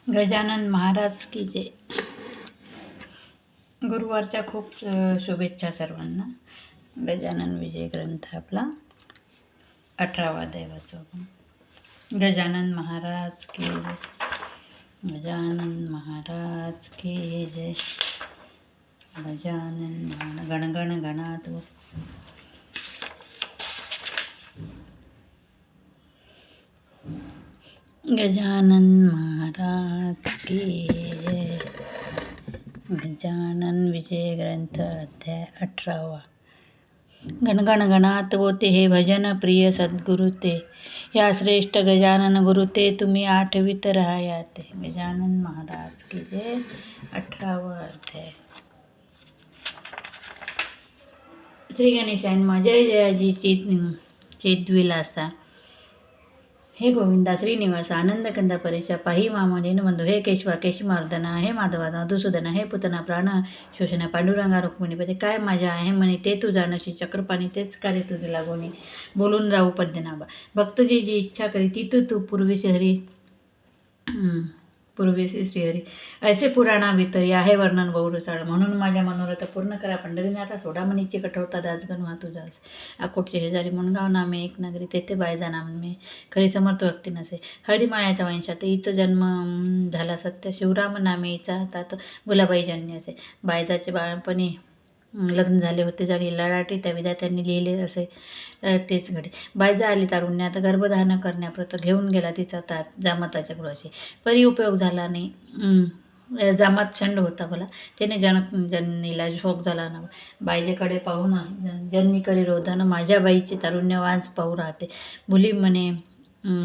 गजानन महाराज की जय. गुरुवारच्या खूप शुभेच्छा सर्वांना. गजानन विजय ग्रंथ आपला 18वा अध्याय वाचू आपण. गजानन महाराज की जय. गजानन महाराज की जय. गजानन गणगण गणात गजानन महाराज की जय. गजानन विजय ग्रंथ अध्याय 18वा. गणगण गणात होते हे भजन प्रिय सद्गुरु ते. या श्रेष्ठ गजानन गुरु ते तुम्ही आठवीत राहाया ते. गजानन महाराज की जय. 18वा अध्याय. श्री गणेशांना जय जयाजी चिद्विलासा. हे गोविंदा श्रीनिवास आनंदकंदा परेशा पाही मामा दीनबंधू. हे केशवा केशमार्दना. हे माधवा मधुसूदना. हे पुतना प्राण शोषणा पांडुरंगा रुक्मिणीपती. काय माझ्या आहे म्हणे ते तू जाणशी. चक्रपाणी तेच कार्य तुझे लागोनी. बोलून जाऊ पद्यनाभा. भक्तजी जी इच्छा करी ती तू पूर्वीशी हरी पूर्वीशी श्रीहरी. ऐसे पुराणा भीतरी आहे वर्णन बहुरसाळ. म्हणून माझ्या मनोरथ पूर्ण करा पंढरीनाथा. सोडामणीची कठोरता दासगणू हा तुझास. अकोटचे शेजारी मुणगाव नामे एक नगरी. तेथे बायजा नामे खरी समर्थ भक्ती नसे. हरिमायाचा वंशात हिचा जन्म झाला सत्य. शिवराम नामे हिचा हातात गुलाबाई जन्य असे. बायजाचे बाळपणी लग्न झाले होते आणि लढाटी त्या विधात्यांनी लिहिले असे तेच घडे. बायजा आली तारुण्यात गर्भधारण करण्याप्रत घेऊन गेला तिचा तात जामाताच्या गृहाशी. परी उपयोग झाला नाही. जामात शंड होता भला. त्याने जननीला शोक झाला ना. बायजेकडे पाहून जननी करी रोधन. माझ्या बाईची तारुण्य वांच पाहू राहते. मुली म्हणे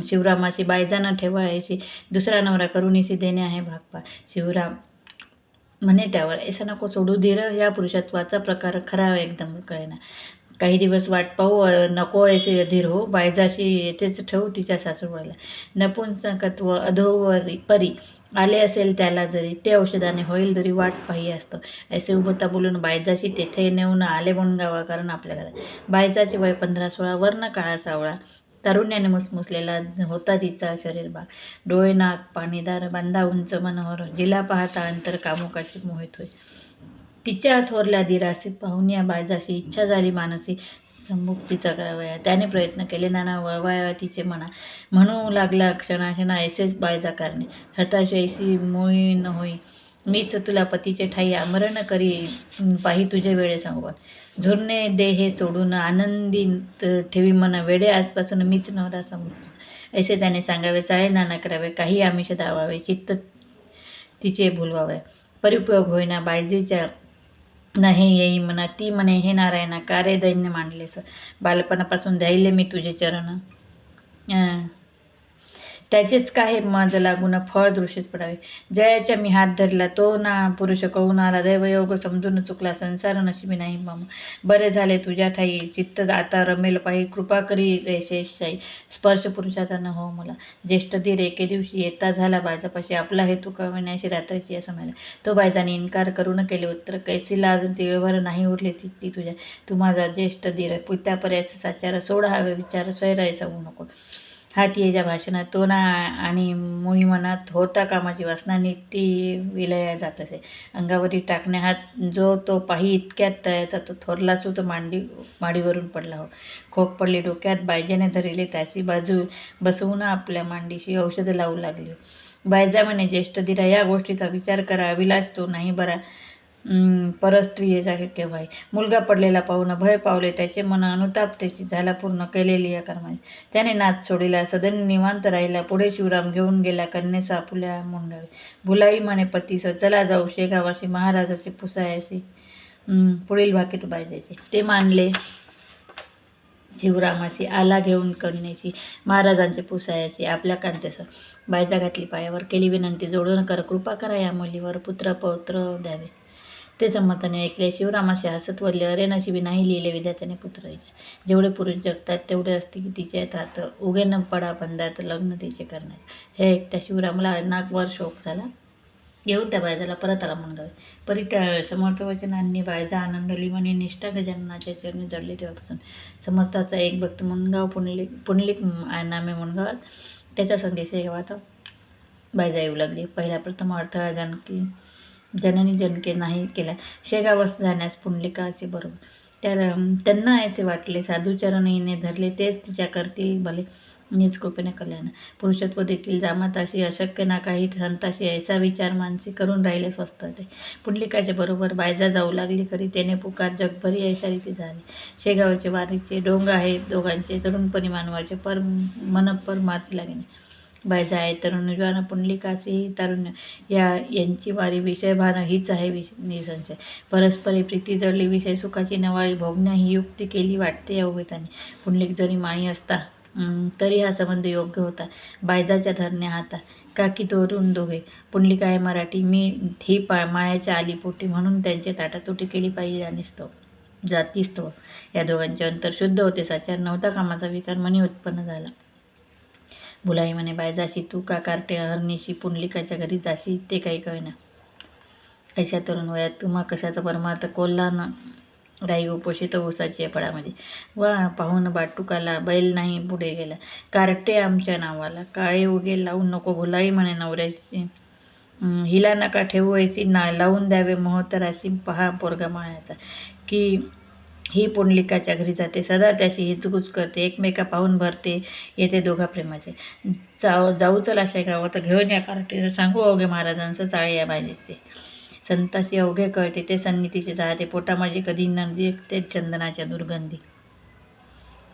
शिवरामाशी बायजानं ठेवायची. दुसरा नवरा करुणीशी देणे आहे भागपा. शिवराम म्हणे त्यावर ऐसा नको सोडू धीर. या पुरुषत्वाचा प्रकार खरा एकदम कळेना. काही दिवस वाट पाहू नको ऐसे अधीर हो. बायजाशी येथेच ठेवू तिच्या सासूबाईला. नपुंसकत्व अधोवरी परी आले असेल त्याला जरी. ते औषधाने होईल तरी वाट पाही असतं. ऐसे उभता बोलून बायजाशी तेथे नेऊन आले मुणगावा कारण आपल्या घरात. बायजाचे वय 15-16 वर्ण काळा सावळा. तारुण्याने मुसमुसलेला होता तिचा शरीर भाग. डोळे नाक पाणीदार बांधा उंच मनोहर. जिला पाहता अंतर कामुकाची मोहित होय. तिच्या थोरल्या दिरासी पाहून या बायजाशी इच्छा झाली मानसी संमुक्तीचा करावया. त्याने प्रयत्न केले नाना वळवाया तिचे मना. म्हणू लागला क्षणाक्षणा ऐसेच बायजा करणे. हताश ऐसी मोही न होई. मीच तुला पतीचे ठाई आमरण करी पाही तुझे वेळे सांगून. झुरणे दे हे सोडून आनंदी ठेवी मन. वेडे आजपासून मीच नवरा समजतो. ऐसे त्याने सांगावे. चाळे नाना करावे. काही आमिष दावावे. चित्त तिचे भुलवावे. परिपयोग होईना बायजेच्या नाही येई म्हणा. ती म्हणे हे नारायणा का रे दैन्य मांडलेस. बालपणापासून द्यायले मी तुझे चरण. त्याचेच काय मद लागून फळ दृष्टीत पडावे. जयाच्या मी हात धरला तो ना पुरुष कळून आला. दैवयोग समजून चुकला संसार नशिबी नाही मम. बरे झाले तुझ्या ठाई चित्त आता रमेल पाही. कृपा करी रे शेषशाही. स्पर्श पुरुषाचा न हो मला. ज्येष्ठ धीर एके दिवशी येता झाला बायजापाशी. आपला हेतू कळविण्याशी रात्रीची असं म्हणला. तो बायजाने इन्कार करून केले उत्तर. कैसीला अजून तिळभर नाही उरले ती तुझ्या. तू माझा ज्येष्ठ धीर पित्यापर्यंत साचार. सोड हवे विचार स्वैराय सांगू नको. हात येजा भाषणात तो ना आणि मुळी मनात होता कामाची वासना. नित्य विलया जात असे. अंगावरी टाकणे हात जो तो पाही इतक्यात तयाचा तो थोरला सूत माडीवरून पडला हो. खोक पडली डोक्यात. बायजेने धरले त्याची बाजू बसवून आपल्या मांडीशी औषध लावू लागली. बायजा म्हणे ज्येष्ठ धीरा या गोष्टीचा विचार करा. अविलास तो नाही बरा परस्त्रियेचा केव्हाही. मुलगा पडलेला पाहून भय पावले त्याचे मन. अनुताप त्याची झाला पूर्ण केलेली या कर्माने. त्याने नाच सोडिला सदन निवांत राहिला. पुढे शिवराम घेऊन गेला कन्येस आपुल्या मुणगावी. भुलाई म्हणे पतीस चला जाऊ शेगावासी. महाराजाची पुसायासी. पुढील भाकीत बायजायचे ते मानले शिवरामासी. आला घेऊन कन्येशी महाराजांचे पुसायासी. आपल्या कांतेस बायजा घातली पायावर. केली विनंती जोडून कर कृपा करा या मुलीवर. पुत्र पौत्र द्यावे. ते समर्थाने ऐकले. शिवरामाशी हसत वरले. अरे नशिबी नाही लिहिले विधात्याने पुत्र हिच्या. जेवढे पुरुष जगतात तेवढे असते की तिच्यात हात. उगे न पडा बंधात लग्न तिचे करण्यात. हे त्या शिवरामाला नागवर शोक झाला. घेऊन त्या बायजाला परत आला मुणगावी. परी त्या समर्थवचनांनी बायजा आनंदली म्हणे निष्ठा गजाननाच्या चरणी जडली. तेव्हापासून समर्थाचा एक भक्त मुणगाव पुंडलिक नामे मुणगावात त्याचा संदेश गावात बायजा येऊ लागली. पहिला प्रथम अडथळा जननी जनके नाही केला. शेगावस जाण्यास पुंडलिकाचे बरोबर. त्यांना ऐसे वाटले, साधुचरण येणे धरले तेच तिच्या करतील भले, निज कृपेने कल्याण. पुरुषत्व देखील जामाताशी अशक्य ना काही संताशी ऐसा विचार मानसी करून राहिले स्वस्त ते. पुंडलिकाच्या बरोबर बायजा जाऊ लागली खरी, त्याने पुकार जगभरी ऐसा रीती झाली. शेगावचे वारीचे डोंग आहेत दोघांचे, तरुणपणी मानवाचे पर मारती लागेने. बायजा आहे तरुण पुंडलिकाचेही तारुण्य, यांची वारी विषयभान हीच आहे निसंशय. परस्परे प्रीती जडली, विषय सुखाची नवाळी भोगण्या ही युक्ती केली वाटते या उभेताने. पुंडलिक जरी माणी असता तरी हा संबंध योग्य होता. बायजाच्या धरण्या हाता काकी तोरून दोघे. पुंडलिक आहे मराठी, मी ही मायाच्या आली पोटी, म्हणून त्यांचे ताटातोटी केली पाहिजे जातीस्तव. या दोघांचे अंतर शुद्ध होते, साचार नव्हता कामाचा विकार मनी उत्पन्न झाला. बुलाई म्हणे बायजाशी, तू का कार्टे हरणीशी पुंडलिकाच्या घरी जाशी ते काही कळेना. ऐशा तरुण वयात तुम्हा कशाचा परमार्थ कोल्हा न राई उपोषित ऊसाच्या फळामध्ये. वा पाहून बाटुकाला बैल नाही पुढे गेला, कार्टे आमच्या नावाला, काळे उगे लावू नको. भुलाई म्हणे नवऱ्याशी, हिला नका ठेवू ऐसी लावून द्यावे मोहतराशी. पहा पोरगा माळ्याचा, की ही पुंडलिकाच्या घरी जाते, सदा त्याशी हिचकुच करते, एकमेका पाहून भरते येते दोघा प्रेमाचे. जाऊ चला शेगावात, घेऊन या कार्टे, सांगू अवघे महाराजांचं चाळे या बायजेचे. संताशी अवघे कळते ते सन्नितीचे चाहते, पोटा माझी कधी नदी ते चंदनाच्या दुर्गंधी.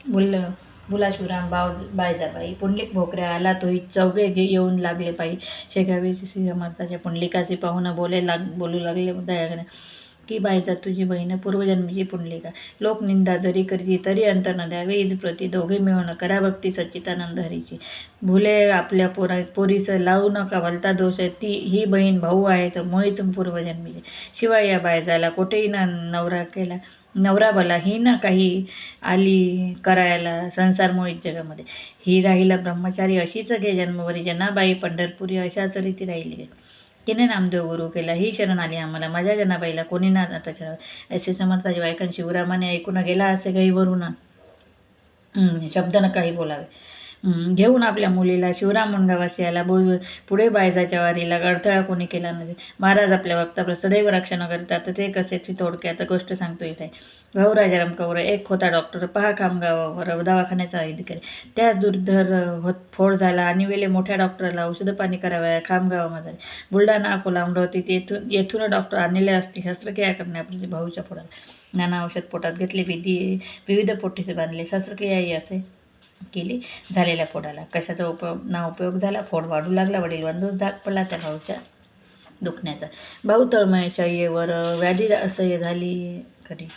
बुला शिवराम बायजाबाई, पुंडलिक भोकऱ्या आला तोही चौघे येऊन लागले पायी. शेगावी श्री समर्थाच्या पुंडलिकाशी पाहून बोलू लागले दयागणे, की बायजा तुझी बहीण पूर्वजन्मीची पुंडलिका. लोकनिंदा जरी करीती तरी अंतर न द्यावे इज प्रती, दोघे मिळून करा भक्ती सच्चिदानंद हरीची. भुले आपल्या पोरीस लावू नका भलता दोष, ही बहीण भाऊ आहे तर मुळीच पूर्वजन्मीचे. शिवाय या बायजाला कोठेही नवरा भला, ही ना काही आली करायला संसार मुळीच जगामध्ये. ही राहिला ब्रह्मचारी अशीच घे जन्मभरी, जनाबाई पंढरपुरी अशाच रीती राहिली. तिने नामदेव गुरु केला, ही शरण आली आम्हाला, माझ्या जनाबाईला कोणी ना आता शरण. ऐसे समर्थाचे वायकन शिवरामाने ऐकून गेला असे गाईवरून शब्द न काही बोलावे. घेऊन आपल्या मुलीला शिवराम मुंडगावासी याला पुढे बायजाच्या वारीला अडथळा कोणी केला नसे. महाराज आपल्या वक्तावर सदैव रक्षण करतात, ते कसेची थोडक्यात गोष्ट सांगतो इथे. भाऊ राजाराम कौर एक होता डॉक्टर, पहा खामगावावर दवाखान्याचा अधिकारी. त्याच दुर्धर फोड झाला आणि वेळे मोठ्या डॉक्टरला औषध पाणी कराव्या खामगावामध्ये. बुलढाणा अकोला अमरावती येथून डॉक्टर आणलेले असते शस्त्रक्रिया करण्यापूर्वी भाऊच्या फोडाला. नाना औषध पोटात घेतले, विविध पोटीचे बांधले, शस्त्रक्रियाही असे केली झालेल्या फोडाला. कशाचा उपयोग झाला, फोड वाढू लागला. वडील बंधूच धाक पडला त्या भाऊच्या दुखण्याचा. भाऊ तळमय शय्येवर, व्याधी असह्य झाली खरी.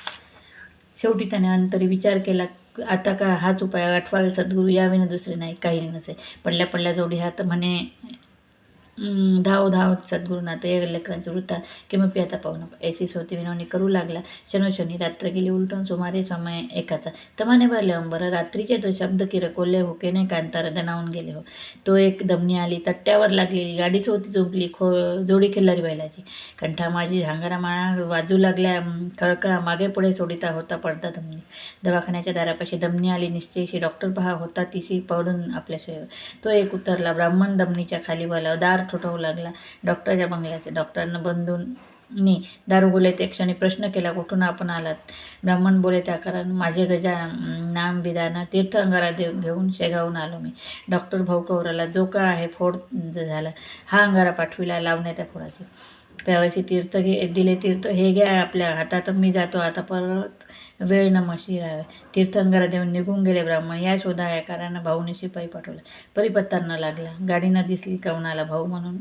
शेवटी त्याने अंतरी विचार केला, आता का हाच उपाय आठवावे सद्गुरू, यावे दुसरे नाही काही नसे. पडल्या जोडी हात म्हणे धाव सद्गुरुनाथ, या लेकरांची वृत्ता किमपी आता पाहू नको. ऐसीच होती विनवणी करू लागला. शनोशनी रात्र गेली उलटून, सुमारे समय एकाचा. तमाने भरले अंबर, रात्रीचे तो शब्द किरकोले हुकेने कांतार दणावून गेले हो. तो एक दमनी आली, तट्ट्यावर लागलेली गाडीच होती झोपली, जोडी खिल्लारी बैलाची. कंठा माझी झांगरा माळा वाजू लागल्या, खळखळा मागे पुढे सोडिता होता पडदा दमनी. दवाखान्याच्या दारापाशी दमनी आली निश्चयशी, डॉक्टर पहा होता तिशी पडून आपल्या सोयीवर. तो एक उतरला, ब्राह्मण दमनीच्या खाली बोलाव, दार ठोठावू लागला डॉक्टरच्या बंगल्याचे. डॉक्टरांना बंधूंनी दार उघडले ते क्षणी प्रश्न केला, कुठून आपण आलात. ब्राह्मण बोले, त्या कारण माझे गजा नाम विधाना तीर्थ अंगारा घेऊन शेगावून आलो मी. डॉक्टर भाऊ कौराला जो का आहे फोड झाला, हा अंगारा पाठविला लावण्या त्या फोडाची. प्यावशी तीर्थ दिले तीर्थ, हे घ्या आपल्या हातात, मी जातो आता, परत वेळ न मशी राहावे. तीर्थंगारा देऊन निघून गेले ब्राह्मण. या शोधा या कारण भाऊने शिपाई पाठवला. परीपत्ता न लागला, गाडी न दिसली कवनाला, भाऊ म्हणून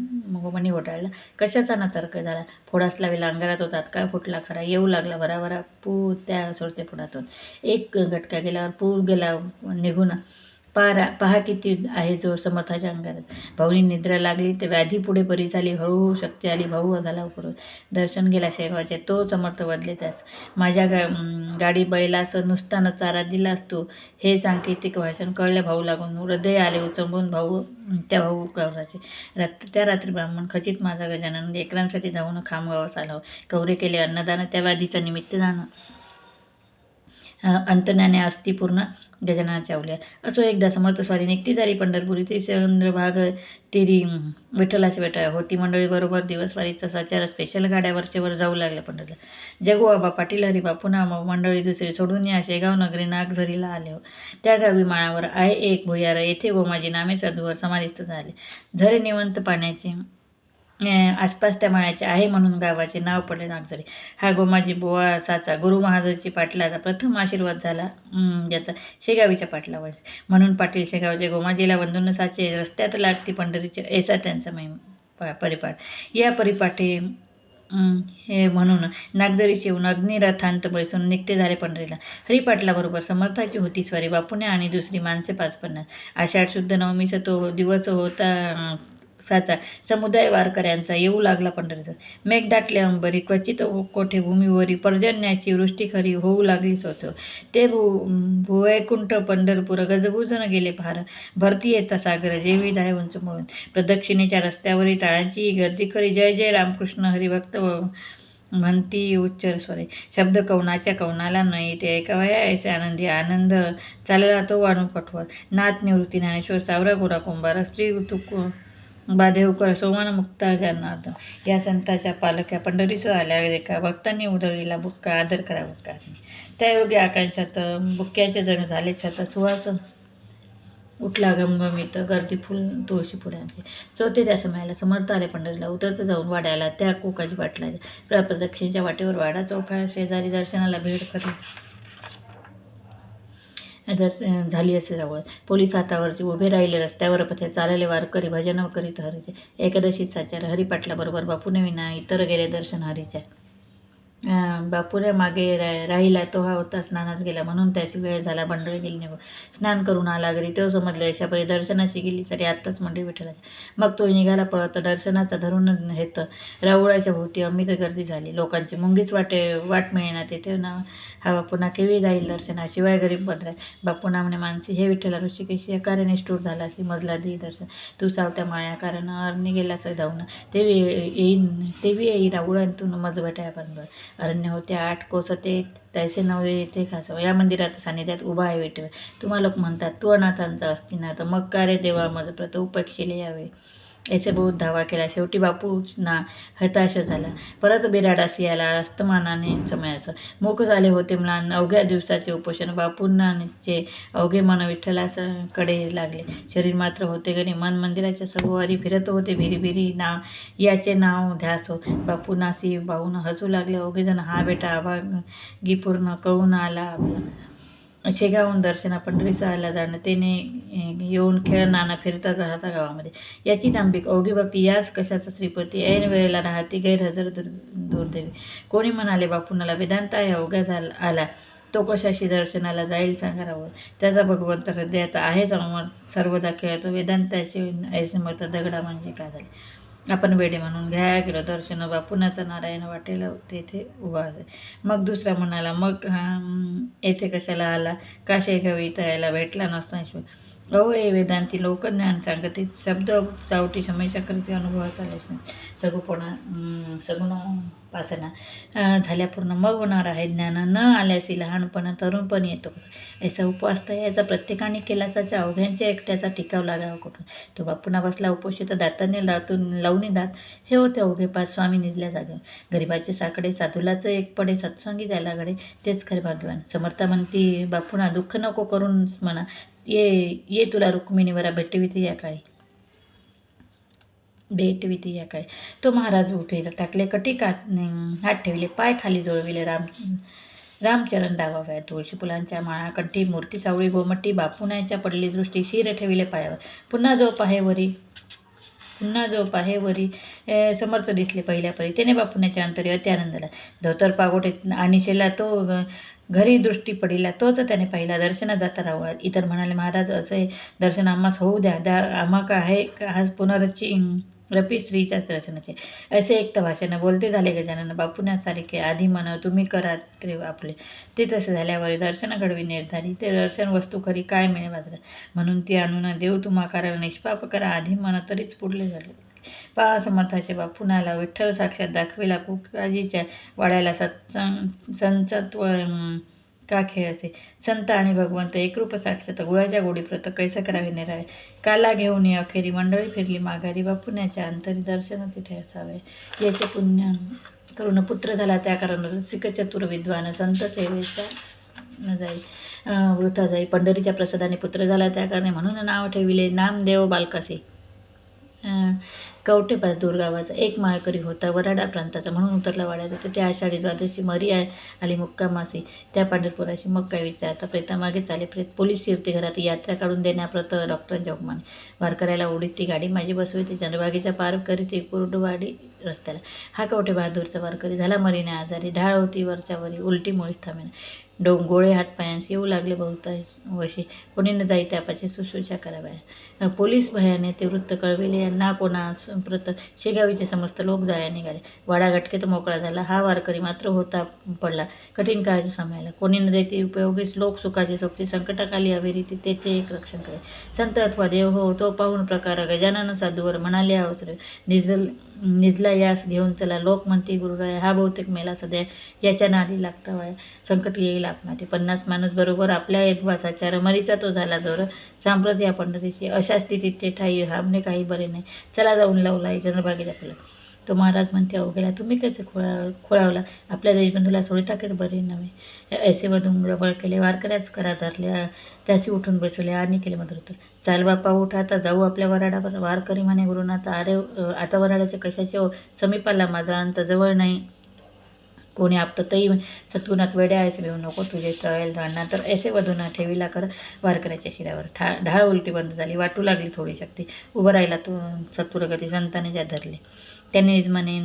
मनी घोटाळला. कशाचा ना तर्क झाला, फोडास लावेला अंगारात होतात काय फुटला खरा. येऊ लागला भराभरा पूर त्या सोडते फोडातून. एक घटका गेल्यावर पूर गेला निघून. पहा किती आहे जोर समर्थाच्या अंगारात. भाऊनी निद्रा लागली ते व्याधी पुढे बरी झाली, हळूहळू शक्ती आली, भाऊ झाला उपरोध. दर्शन गेला शेगावचे, तो समर्थ बदले त्यास. माझ्या गाडी बैलास नुसताना चारा दिलास तू, हे सांकेतिक भाषण कळल्या भाऊ लागून. हृदय आले उचंबून भाऊ कौराचे. त्या रात्री ब्राह्मण खचित माझा गजानन, लेकरांसाठी धावून खामगावास आला. कौरे केले अन्नदान, त्या व्याधीचा निमित्त जाणं. अंतनाने असती पूर्ण गजाननाच्या अवल्या. असो एकदा समर्थ स्वारी निघती झाली पंढरपुरी ती चंद्रभाग तेरी विठ्ठलाची भेटा होती मंडळी बरोबर. दिवसवारीचा सचार स्पेशल गाड्या वरचेवर जाऊ लागल्या पंढरला. जगू आबा पाटील हरिबापुना मंडळी दुसरी सोडून या शेगाव नगरी नागझरीला आले हो. त्या गावी माळावर आहे एक भुयार, येथे गोमाजी नामे साधूवर समाधिस्थ झाले. झरे निवंत पाण्याचे आसपास त्या माळ्याचे आहे म्हणून गावाचे नाव पडले नागझरी. हा गोमाजी बुवा साचा गुरु महाराजांची पाटलाचा प्रथम आशीर्वाद झाला ज्याचा शेगावीच्या पाटलावर, म्हणून पाटील शेगावचे गोमाजीला वंदून साचे रस्त्यात लागती पंढरीचे ऐसा त्यांचा परिपाठ. या परिपाठे हे म्हणून नागझरीस येऊन अग्निरथांत बैसून निघते झाले पंढरीला. हरिपाटलाबरोबर समर्थाची होती स्वारी बापुने आणि दुसरी माणसे 550. आषाढ शुद्ध नवमीचा तो दिवस होता साचा समुदाय वारकऱ्यांचा येऊ लागला पंढरीचा. मेघ दाटले अंबरी क्वचित कोठे भूमीवरी पर्जन्याची वृष्टी खरी होऊ लागलीच होतं. ते भुवैकुंठ पंढरपूर गजबुजून गेले फार. भरती येता सागर जेवी जाय उंच म्हणून. प्रदक्षिणेच्या रस्त्यावरील टाळांची गर्दी खरी. जय जय रामकृष्ण हरिभक्त म्हणती उच्चर स्वरे. शब्द कवनाच्या कवनाला नाही ते ऐकावया ऐसे आनंदी. आनंद चालला तो वाणू कठोर. नाथ निवृत्ती ज्ञानेश्वर सावरा गोरा कुंभार श्री तुक बादेवकर सोमान मुक्ता जनार्दन या संतांच्या पालख्या पंढरीसह आल्या. एका भक्तांनी उधळीला बुक्का आदर करा बुक्का. त्या योग्य आकांक्षात बुक्क्याचे जणू झाले छत. सुवास उठला घमघमीत गर्दी फुल तुळशी फुलांची. चौथे त्या समयाला समर्थ आले पंढरीला. उतरत जाऊन वाड्याला त्या कोकाची पाटलाच्या प्रदक्षिणेच्या वाटेवर वाडा चौफाळ शेजारी दर्शनाला भेट खरी झाली असे जवळ. पोलीस हातावरची उभे राहिले. रस्त्यावर पथे चालले वारकरी भजन करीत हरीचे. एकादशी साचार हरिपाटलाबरोबर बापूने विना इतर गेले दर्शन हरीच्या. बापूने मागे राहिला तो हा होता स्नानास गेला म्हणून त्याची वेळ झाला. मंडळी गेली निघून. स्नान करून आला घरी तो समजले अशापरी दर्शनाची गेली सरी आत्ताच मंडळी विठ्ठलाची. मग तो निघाला पळत दर्शनाचा धरून हेत. राऊळाच्या भोवती अमित गर्दी झाली. लोकांची मुंगीच वाट मिळेना. तेथे ना हा बापूना केव्हा जाईल दर्शना. शिवाय गरीब बदलात बापूना म्हणे मानसी हे विठ्ठला ऋषिकेश कार्य निष्ठूर झाला अशी मजला दे दर्शन. तू सावत्या माळ्या कारण अरणी गेला धावून. तेवी येई राऊळांतून मज भेटाया बंद. अरण्य होते 8 कोस ते तैसे नव्हे येथे खासावं. या मंदिरात सानिध्यात उभा आहे विठ्ठल. तुम्हा लोक म्हणतात तू अनाथांचा असतीनाथ. मग का रे देवा मज प्रत उपेक्षेले यावे. ऐसे बहुत धावा केला. शेवटी बापू ना हताश झाला. परत बिराडासी आला. अस्तमानाने समयाचं मूक झाले होते म्लान. अवघ्या दिवसाचे उपोषण बापूंचे अवघे मन विठ्ठलाकडे लागले. शरीर मात्र होते घरी. मन मंदिराच्या सभोवारी फिरत होते भिरी याचे नाव ध्यास हो. बापूनासी पाहून हसू लागले अवघेजण. हा बेटा अभागी पूर्ण कळून आला आपला. शेगावून दर्शना पंढरीसह आला जाणतेने येऊन खेळ नाना फिरता राहता गावामध्ये. याची तांबिक अवघी भक्ती याच कशाचा श्रीपती. ऐन वेळेला राहती गैरहजर दुर्दैवी. कोणी म्हणाले बापूनाला वेदांत आहे अवघ्या आला तो कशाशी दर्शनाला जाईल सांगा राव. त्याचा भगवंत हृदयात आहे सर्वदा खेळतो. वेदांताचे ऐसे मत दगडा म्हणजे काय झाले. आपण वेडे म्हणून घ्या गेलो दर्शन. बापूनाचा नारायण वाटेला तेथे उभा असे. मग दुसरा म्हणाला मग येथे कशाला आला. का शेगावी तयाला भेटला नसता. अहो हे वेदांती लोकज्ञान सांगते शब्द चावटी समयच्या करते अनुभव चालेच नाही. सगुण वासना झाल्या पूर्ण मग होणार आहे ज्ञान. न आल्यासी लहानपणा तरुणपण येतो कसं. ऐसा उपवास याचा प्रत्येकाने केलासाच्या अवघ्यांच्या एकट्याचा टिकाव लागावा कुठून. तो बापूना बसला उपोषित दातांनी लावणी दात. हे होते अवघे 5 स्वामी निजल्या जागे. गरिबाचे साकडे साधूलाच एक पडे सत्संगी त्याला गडे तेच खरे भाग्यवान. समर्था म्हणती बापूना दुःख नको करून म्हणा. ये तुला रुक्मिणीवरा भेटविते या काळी. या काळी. तो महाराज उठे टाकले कटी हात ठेवले पाय खाली जोडविले. रामचरण दावाव्या तुळशी फुलांच्या माळा कंठी मूर्ती सावळी गोमटी. बापूनाच्या पडली दृष्टी शिर ठेविले पायावर. पुन्हा जो पाहेवरी समर्थ दिसले पहिल्या परी. त्याने बापूनाच्या अंतरी अति आनंद झाला. धोतर पागोटे आनिशेला तो घरी दृष्टी पडिला तोच त्याने पाहिला. दर्शना जाता रावळात. इतर म्हणाले महाराज असे दर्शन आम्हास होऊ द्या. आम्हा का आहे आज पुनरची रपी स्त्रीच्या दर्शनाचे. असे एक भाषाने बोलते झाले गजानन. बापूनासारखे आधी मन तुम्ही करा ते आपले. ते तसे झाल्यावर दर्शन घडवी निर्धारी. ते दर्शन वस्तू खरी काय मिळे बाजारात. म्हणून ती आणून देऊ तुम्हा कारण निष्पाप करा आधी मन तरीच पुढले झाले. पहा समर्थाचे बापूनाला विठ्ठल साक्षात दाखविला. कुकाजीच्या वाड्याला संसत्व का खेळ असे संत आणि भगवंत एकरूप साक्षात गुळाच्या गोडीप्रत कैसा करावे निराळे काला घेऊन ये अखेरी मंडळी फिरली माघारी बापुण्याच्या अंतरी दर्शन तिथे असावे याचे पुण्य करून पुत्र झाला त्या कारण रसिक चतुर विद्वान संत सेवेचा न जाई वृथा जाई पंढरीच्या प्रसादाने पुत्र झाला त्या कारणे म्हणून नाव ठेविले नामदेव बालकासी कवठे बहादूर गावाचा एक माळकरी होता वराडा प्रांताचा म्हणून उतरला वाड्यात ते आषाढी द्वादशी मरी आली मुक्कामासी त्या पंढरपुराशी मग काय विचारता प्रेतामागे चाले प्रेत पोलीस शिरते घरात यात्रा काढून देण्याप्रत डॉक्टरांच्या हुकमाने वारकऱ्याला ओढीत ती गाडी माझी बसवी ती चंद्रभागेच्या पार करी ती कुर्डवाडी रस्त्याला हा कवठे बहादूरचा वारकरी झाला मरीने आजारी ढाळ होती वरच्या वरी उलटी मुळीच थांबेना गोळे हातपायांस येऊ लागले बहुता वशी कोणी न जाई त्यापाशी शुश्रूषा कराव्या पोलीस भयाने ते वृत्त कळविले ना कोणा प्रत शेगावीचे समस्त लोक जाया निघाले वाडा गटकेत मोकळा झाला हा वारकरी मात्र होता पडला कठीण काळाच्या समयाला कोणी न देते उपयोगी लोक सुखाची सोबती संकटाखाली अविरीती तेथे एक रक्षण करे संत अथवा देव हो तो पाहून प्रकार गजानन साधूवर म्हणाले अवसर निजला यास घेऊन चला लोक म्हणते गुरुराय हा बहुतेक मेला सध्या याच्या नादी लागता वाया संकट येईल आपणा ते 50 माणूस बरोबर आपल्या यद्वासाच्या रमरीचा तो झाला जोर सांप्रत या पंढरीची अशा स्थितीत ते ठाई हामने काही बरे नाही चला जाऊन लावला चंद्रभागेच्या फुलं तो महाराज म्हणते अवघेला तुम्ही कसे खोळावला आपल्या देशबंधूला सोडिता केलं बरे नव्हे ऐसे वधून जवळ केले वारकऱ्याच करा धरल्या त्याशी उठून बसवले आणि केले मधुर चाल बापा उठ आता जाऊ आपल्या वराडावर वारकरी म्हणे गुरुनाथ अरे आता वराडाचे कशाचे समीप आला माझा अंत जवळ नाही कोणी आपतं तई सत्वनात वेड्या ऐसे घेऊ नको तुझे तळेल जाणणार तर ऐसे वधून ठेवीला कर वारकऱ्याच्या शिरावर ढाळ उलटी बंद झाली वाटू लागली थोडी शक्ती उभं राहिला तो सत्वरगती संताने ज्या धरले त्याने यजमाने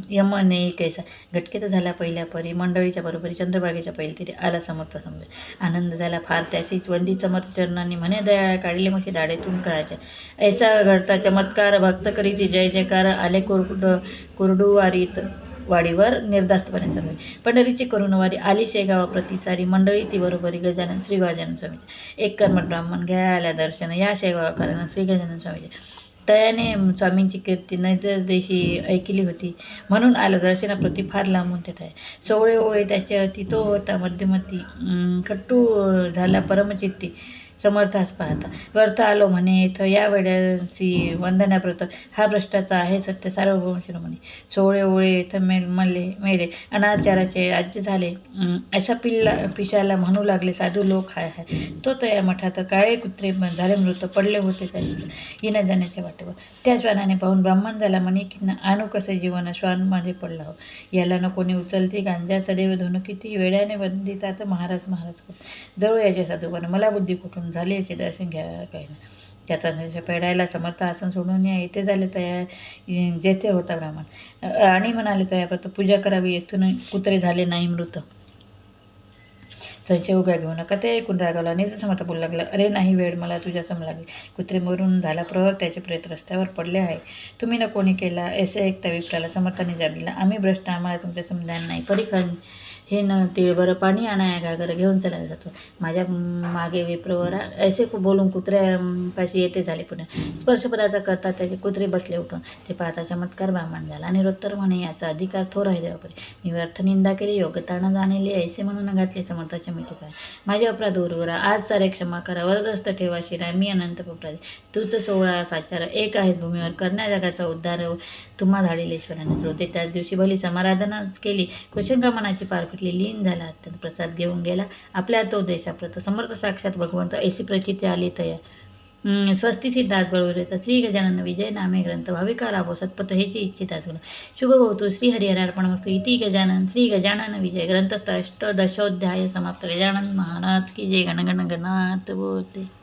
यमने कैसा घटकेत झाला पहिल्या परी मंडळीच्या बरोबरी चंद्रभागेच्या पहिले तिथे आला समर्थ समजे आनंद झाला फार त्याशीच वंदी समर्थ चरणांनी म्हणे दयाळा काढले मग दाडेतून कळायच्या ऐसा घडता चमत्कार भक्त करीची जय जयकार आले कुरडुवारीत वाडीवर निर्धास्तपणे सर्व पंढरीची करुणवारी आली शेगावा प्रतिसारी मंडळी ती बरोबरी गजानन श्री गजानन स्वामीचे एक कर्मठ ब्राह्मण घ्या आल्या दर्शन या शेगावा कारण श्री गजानन स्वामीचे तयाने स्वामींची कीर्ती नैदेशी ऐकली होती म्हणून आलं दर्शनाप्रती फार लांबून ते ठाय सोवळे ओळे त्याच्या अति तो होता मध्यमती खट्टू झाला परमचित्ती समर्थास पाहता व्यर्थ आलो म्हणे इथं या वेड्याची वंदनाप्रत हा भ्रष्टाचा आहे सत्य सार्वभौम शिरोमणी सोळे ओळे इथं मेले अनाचाराचे राज्य झाले अशा पिशाला म्हणू लागले साधू लोक हाय हाय तो तया मठात काळे कुत्रे झाले मृत पडले होते त्याच्या येण्या जाण्याच्या वाटेवर त्या श्वानाने पाहून ब्राह्मण झाला म्हणे की आणू कसे जीवन श्वान माझे पडला हो याला न कोणी उचलती गांजा सदैव धुणं किती वेड्याने वंदितात महाराज जवळ याचे साधू पण मला बुद्धी कुठून झाले याचे दर्शन घ्यायला काही नाही त्याचा फेडायला समर्थ आसन सोडून या येथे झाले तया जेथे होता ब्राह्मण आणि म्हणाले तयाप्रत पूजा करावी येथून कुत्रे झाले नाही मृत संशय उगा घेऊ नका ते ऐकून रागावला आणि समर्थ बोलू लागला अरे नाही वेळ मला तुझ्या सम लागेल कुत्रे मरून झाला प्रहर त्याचे प्रेत रस्त्यावर पडले आहे तुम्ही न कोणी केला ऐसे ऐकता विप्राला समर्थाने जबाब दिला आम्ही भ्रष्ट आम्हाला तुमच्या समजान नाही परिखण हे न तिळभर पाणी आणाया घागर घेऊन चालला जातो माझ्या मागे विप्रवरा ऐसे बोलून कुत्र्यापाशी येते झाले पुन्हा स्पर्शपदाचा करता त्याचे कुत्रे बसले उठून ते पाहता चमत्कार ब्राह्मण झाला आणि रोत्तर म्हणे याचा अधिकार थोर आहे देवापरी मी व्यर्थ निंदा केली योग्यता न जाणले ऐसे म्हणून घातले समर्थाच्या मिठीत आहे माझे अपराध उर्वरा आज सारे क्षमा करा वरदस्त ठेवा शिरा मी अनंत पुत्राचे तूच 16 साचार एक आहेस भूमीवर करण्या जगाचा उद्धार तुम्हा धाडिलेश्वराने श्रोते त्याच दिवशी भली समाराधनाच केली कुशंका मनाची पार लीन झाला अत्यंत प्रसाद घेऊन गेला आपल्या तो देशाप्रत समर्थ साक्षात भगवंत ऐशी प्रचिती आली तया स्वस्ती सिद्धास बळविरेत श्री गजानन विजय नामे ग्रंथ भाविका लाभो सत्पथ हेची इच्छिता सुन शुभ भवतु श्री हरिहरार्पणमस्तु इति गजानन श्री गजानन विजय ग्रंथस्थ अष्टदशोध्याय समाप्त गजानन महाराज की जय गण गण गणात बोलते